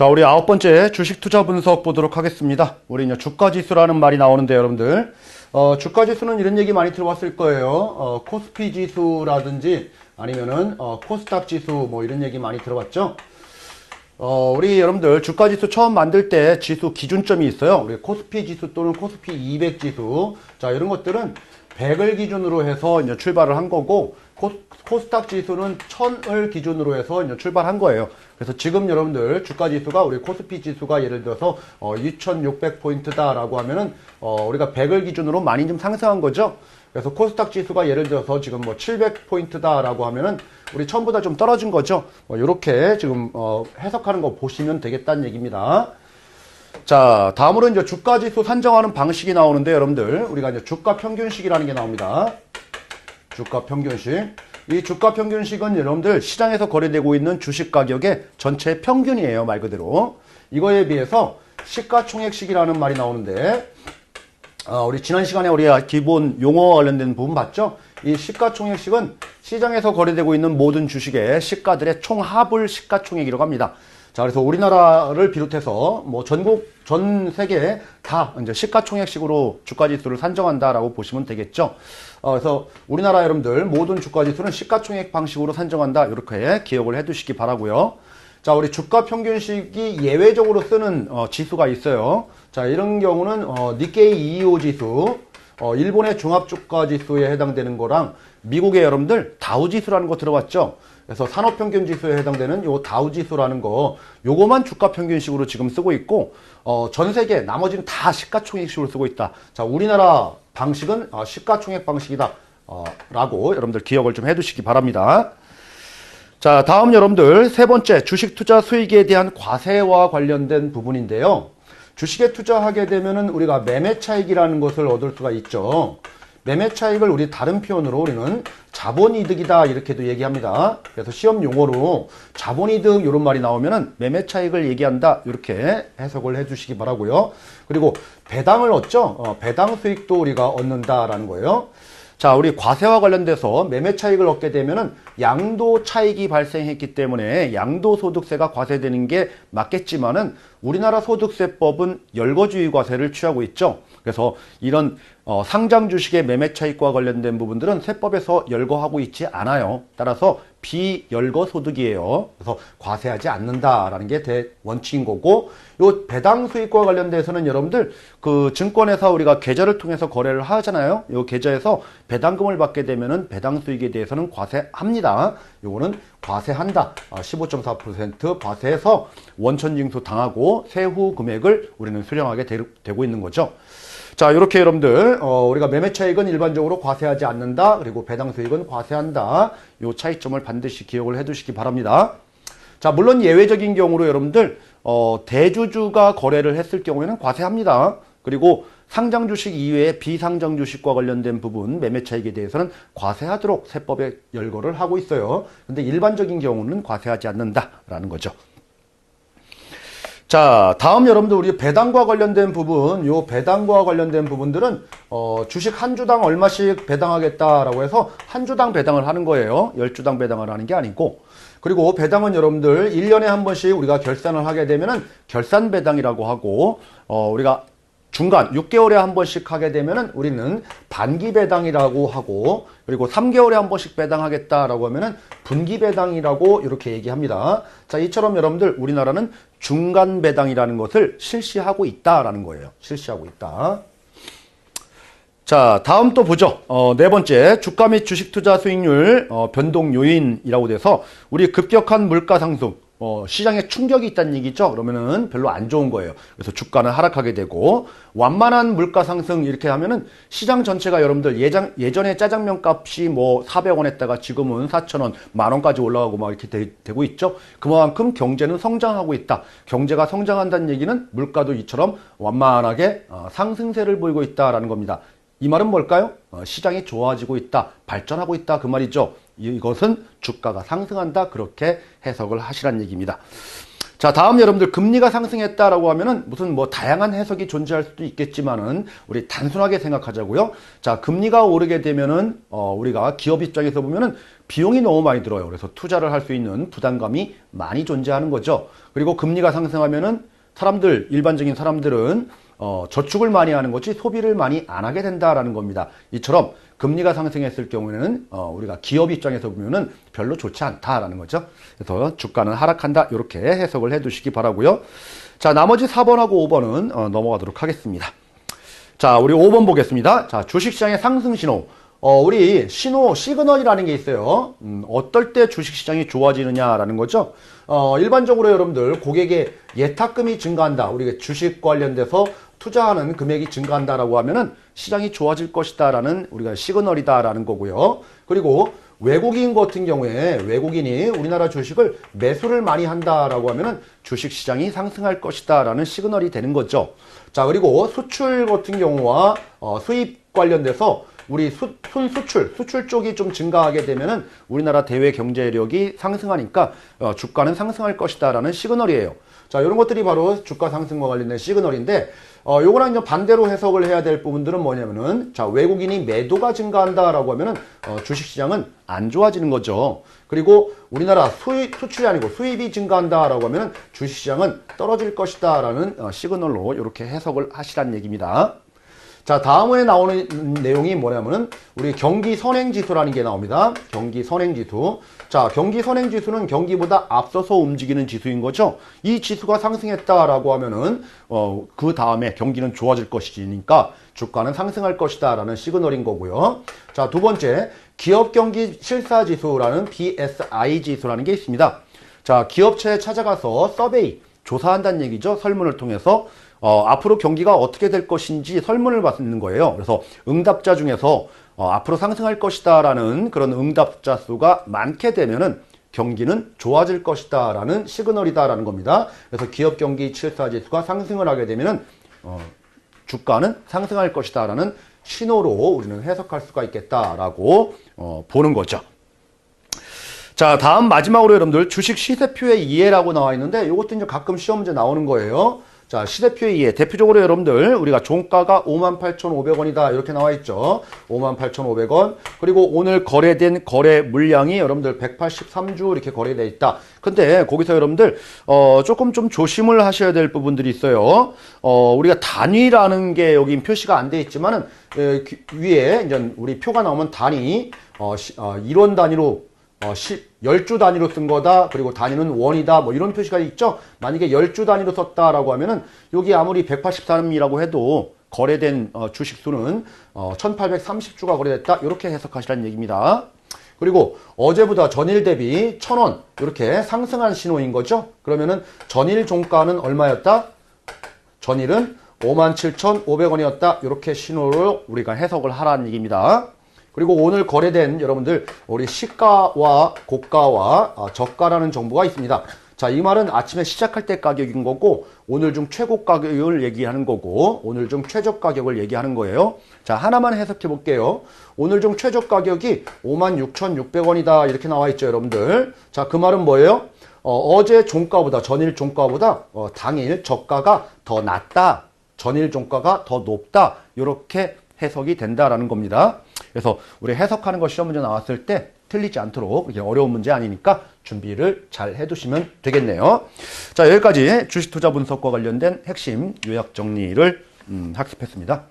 자, 우리 9번째 주식 투자 분석 보도록 하겠습니다. 우리 이제 주가 지수라는 말이 나오는데 여러분들, 주가 지수는 이런 얘기 많이 들어봤을 거예요. 코스피 지수라든지 아니면은 코스닥 지수 뭐 이런 얘기 많이 들어봤죠. 우리 여러분들 주가 지수 처음 만들 때 지수 기준점이 있어요. 우리 코스피 지수 또는 코스피 200 지수. 자, 이런 것들은 100을 기준으로 해서 이제 출발을 한 거고, 코스닥 지수는 1000을 기준으로 해서 이제 출발한 거예요. 그래서 지금 여러분들 주가 지수가 우리 코스피 지수가 예를 들어서 2600포인트다 라고 하면은 우리가 100을 기준으로 많이 좀 상승한 거죠. 그래서 코스닥 지수가 예를 들어서 지금 뭐 700포인트다 라고 하면은 우리 처음보다 좀 떨어진 거죠. 이렇게 지금 해석하는 거 보시면 되겠다는 얘기입니다. 자, 다음으로 이제 주가 지수 산정하는 방식이 나오는데 여러분들, 우리가 이제 주가 평균식이라는 게 나옵니다. 주가 평균식. 이 주가 평균식은 여러분들 시장에서 거래되고 있는 주식 가격의 전체 평균이에요, 말 그대로. 이거에 비해서 시가총액식이라는 말이 나오는데, 우리 지난 시간에 우리가 기본 용어 관련된 부분 봤죠? 이 시가총액식은 시장에서 거래되고 있는 모든 주식의 시가들의 총합을 시가총액이라고 합니다. 자, 그래서 우리나라를 비롯해서 뭐 전 세계 다 이제 시가총액식으로 주가지수를 산정한다라고 보시면 되겠죠. 그래서 우리나라 여러분들 모든 주가지수는 시가총액 방식으로 산정한다. 이렇게 기억을 해 두시기 바라고요. 자, 우리 주가 평균식이 예외적으로 쓰는 지수가 있어요. 자, 이런 경우는 니케이 225 지수, 일본의 종합주가지수에 해당되는 거랑 미국의 여러분들 다우지수라는 거 들어봤죠? 그래서 산업평균지수에 해당되는 요 다우지수라는 거, 요거만 주가평균식으로 지금 쓰고 있고, 전 세계 나머지는 다 시가총액식으로 쓰고 있다. 자, 우리나라 방식은 시가총액 방식이다 라고 여러분들 기억을 좀 해두시기 바랍니다. 자, 다음 여러분들 세 번째 주식 투자 수익에 대한 과세와 관련된 부분인데요. 주식에 투자하게 되면은 우리가 매매 차익이라는 것을 얻을 수가 있죠. 매매 차익을 우리 다른 표현으로 우리는 자본이득이다 이렇게도 얘기합니다. 그래서 시험 용어로 자본이득 이런 말이 나오면은 매매 차익을 얘기한다 이렇게 해석을 해주시기 바라고요. 그리고 배당을 얻죠. 배당 수익도 우리가 얻는다라는 거예요. 자, 우리 과세와 관련돼서 매매 차익을 얻게 되면은 양도 차익이 발생했기 때문에 양도소득세가 과세되는 게 맞겠지만은 우리나라 소득세법은 열거주의 과세를 취하고 있죠. 그래서 이런 상장 주식의 매매 차익과 관련된 부분들은 세법에서 열거하고 있지 않아요. 따라서 비열거 소득이에요. 그래서 과세하지 않는다라는 게 대원칙인 거고, 요 배당 수익과 관련돼서는 여러분들 그 증권회사 우리가 계좌를 통해서 거래를 하잖아요. 요 계좌에서 배당금을 받게 되면은 배당 수익에 대해서는 과세합니다. 요거는 과세한다. 15.4% 과세해서 원천징수 당하고 세후 금액을 우리는 수령하게 되고 있는 거죠. 자, 이렇게 여러분들 우리가 매매 차익은 일반적으로 과세하지 않는다. 그리고 배당 수익은 과세한다. 요 차이점을 반드시 기억을 해 두시기 바랍니다. 자, 물론 예외적인 경우로 여러분들 대주주가 거래를 했을 경우에는 과세합니다. 그리고 상장 주식 이외에 비상장 주식과 관련된 부분 매매 차익에 대해서는 과세하도록 세법에 열거를 하고 있어요. 근데 일반적인 경우는 과세하지 않는다라는 거죠. 자, 다음 여러분들 우리 배당과 관련된 부분, 요 배당과 관련된 부분들은 주식 한 주당 얼마씩 배당하겠다라고 해서 한 주당 배당을 하는 거예요. 10주당 배당을 하는 게 아니고. 그리고 배당은 여러분들 1년에 한 번씩 우리가 결산을 하게 되면은 결산 배당이라고 하고, 우리가 중간 6개월에 한 번씩 하게 되면은 우리는 반기 배당이라고 하고, 그리고 3개월에 한 번씩 배당하겠다라고 하면은 분기 배당이라고 이렇게 얘기합니다. 자, 이처럼 여러분들 우리나라는 중간 배당이라는 것을 실시하고 있다라는 거예요. 실시하고 있다. 자, 다음 또 보죠. 네 번째 주가 및 주식 투자 수익률 변동 요인이라고 돼서 우리 급격한 물가 상승, 시장에 충격이 있다는 얘기죠. 그러면은 별로 안 좋은 거예요. 그래서 주가는 하락하게 되고, 완만한 물가 상승 이렇게 하면은 시장 전체가 여러분들 예전에 짜장면 값이 뭐 400원 했다가 지금은 4,000원, 만원까지 올라가고 막 이렇게 되고 있죠. 그만큼 경제는 성장하고 있다. 경제가 성장한다는 얘기는 물가도 이처럼 완만하게 상승세를 보이고 있다라는 겁니다. 이 말은 뭘까요? 시장이 좋아지고 있다, 발전하고 있다 그 말이죠. 이것은 주가가 상승한다 그렇게 해석을 하시라는 얘기입니다. 자, 다음 여러분들 금리가 상승했다라고 하면은 무슨 뭐 다양한 해석이 존재할 수도 있겠지만은 우리 단순하게 생각하자고요. 자, 금리가 오르게 되면은 우리가 기업 입장에서 보면은 비용이 너무 많이 들어요. 그래서 투자를 할 수 있는 부담감이 많이 존재하는 거죠. 그리고 금리가 상승하면은 일반적인 사람들은 저축을 많이 하는 거지 소비를 많이 안 하게 된다라는 겁니다. 이처럼 금리가 상승했을 경우에는 우리가 기업 입장에서 보면은 별로 좋지 않다라는 거죠. 그래서 주가는 하락한다 이렇게 해석을 해두시기 바라고요. 자, 나머지 4번하고 5번은 넘어가도록 하겠습니다. 자, 우리 5번 보겠습니다. 자, 주식시장의 상승 신호. 우리 시그널이라는 게 있어요. 어떨 때 주식시장이 좋아지느냐라는 거죠. 일반적으로 여러분들 고객의 예탁금이 증가한다. 우리가 주식 관련돼서 투자하는 금액이 증가한다라고 하면은 시장이 좋아질 것이다라는 우리가 시그널이다라는 거고요. 그리고 외국인 같은 경우에 외국인이 우리나라 주식을 매수를 많이 한다라고 하면은 주식시장이 상승할 것이다라는 시그널이 되는 거죠. 자, 그리고 수출 같은 경우와 수입 관련돼서 우리 수출 쪽이 좀 증가하게 되면은 우리나라 대외 경제력이 상승하니까 주가는 상승할 것이다라는 시그널이에요. 자, 이런 것들이 바로 주가 상승과 관련된 시그널인데 요거랑 이제 반대로 해석을 해야 될 부분들은 뭐냐면은 자, 외국인이 매도가 증가한다라고 하면은 주식시장은 안 좋아지는 거죠. 그리고 우리나라 수출이 아니고 수입이 증가한다라고 하면은 주식시장은 떨어질 것이다라는 시그널로 이렇게 해석을 하시라는 얘기입니다. 자, 다음에 나오는 내용이 뭐냐면은 우리 경기 선행지수라는 게 나옵니다. 경기 선행지수. 자, 경기 선행지수는 경기보다 앞서서 움직이는 지수인 거죠. 이 지수가 상승했다라고 하면은 그 다음에 경기는 좋아질 것이니까 주가는 상승할 것이다라는 시그널인 거고요. 자, 두 번째, 기업 경기 실사지수라는 BSI 지수라는 게 있습니다. 자, 기업체에 찾아가서 서베이 조사한다는 얘기죠. 설문을 통해서 앞으로 경기가 어떻게 될 것인지 설문을 받는 거예요. 그래서 응답자 중에서 앞으로 상승할 것이다 라는 그런 응답자 수가 많게 되면은 경기는 좋아질 것이다 라는 시그널이다 라는 겁니다. 그래서 기업 경기 실사지수가 상승을 하게 되면은 주가는 상승할 것이다 라는 신호로 우리는 해석할 수가 있겠다라고 보는 거죠. 자, 다음 마지막으로 여러분들 주식 시세표의 이해라고 나와 있는데 이것도 이제 가끔 시험 문제 나오는 거예요. 자, 시세표의 이해. 대표적으로 여러분들 우리가 종가가 58,500원이다 이렇게 나와 있죠. 58,500원. 그리고 오늘 거래된 거래 물량이 여러분들 183주 이렇게 거래되어 있다. 근데 거기서 여러분들 조금 좀 조심을 하셔야 될 부분들이 있어요. 우리가 단위라는 게 여기 표시가 안 돼 있지만은 위에 이제 우리 표가 나오면 단위 1원 단위로 10주 단위로 쓴 거다. 그리고 단위는 원이다. 뭐 이런 표시가 있죠. 만약에 10주 단위로 썼다라고 하면은 여기 아무리 183이라고 해도 거래된 주식 수는 1830주가 거래됐다. 이렇게 해석하시라는 얘기입니다. 그리고 어제보다 전일 대비 1000원 이렇게 상승한 신호인 거죠. 그러면은 전일 종가는 얼마였다? 전일은 57,500원이었다. 이렇게 신호로 우리가 해석을 하라는 얘기입니다. 그리고 오늘 거래된 여러분들 우리 시가와 고가와 저가라는 정보가 있습니다. 자, 이 말은 아침에 시작할 때 가격인 거고 오늘 중 최고 가격을 얘기하는 거고 오늘 중 최저 가격을 얘기하는 거예요. 자, 하나만 해석해 볼게요. 오늘 중 최저 가격이 56,600원이다 이렇게 나와 있죠, 여러분들. 자, 그 말은 뭐예요? 어제 종가보다 전일 종가보다 당일 저가가 더 낮다. 전일 종가가 더 높다. 이렇게 해석이 된다라는 겁니다. 그래서 우리 해석하는 거 시험 문제 나왔을 때 틀리지 않도록 이게 어려운 문제 아니니까 준비를 잘 해두시면 되겠네요. 자, 여기까지 주식 투자 분석과 관련된 핵심 요약 정리를 학습했습니다.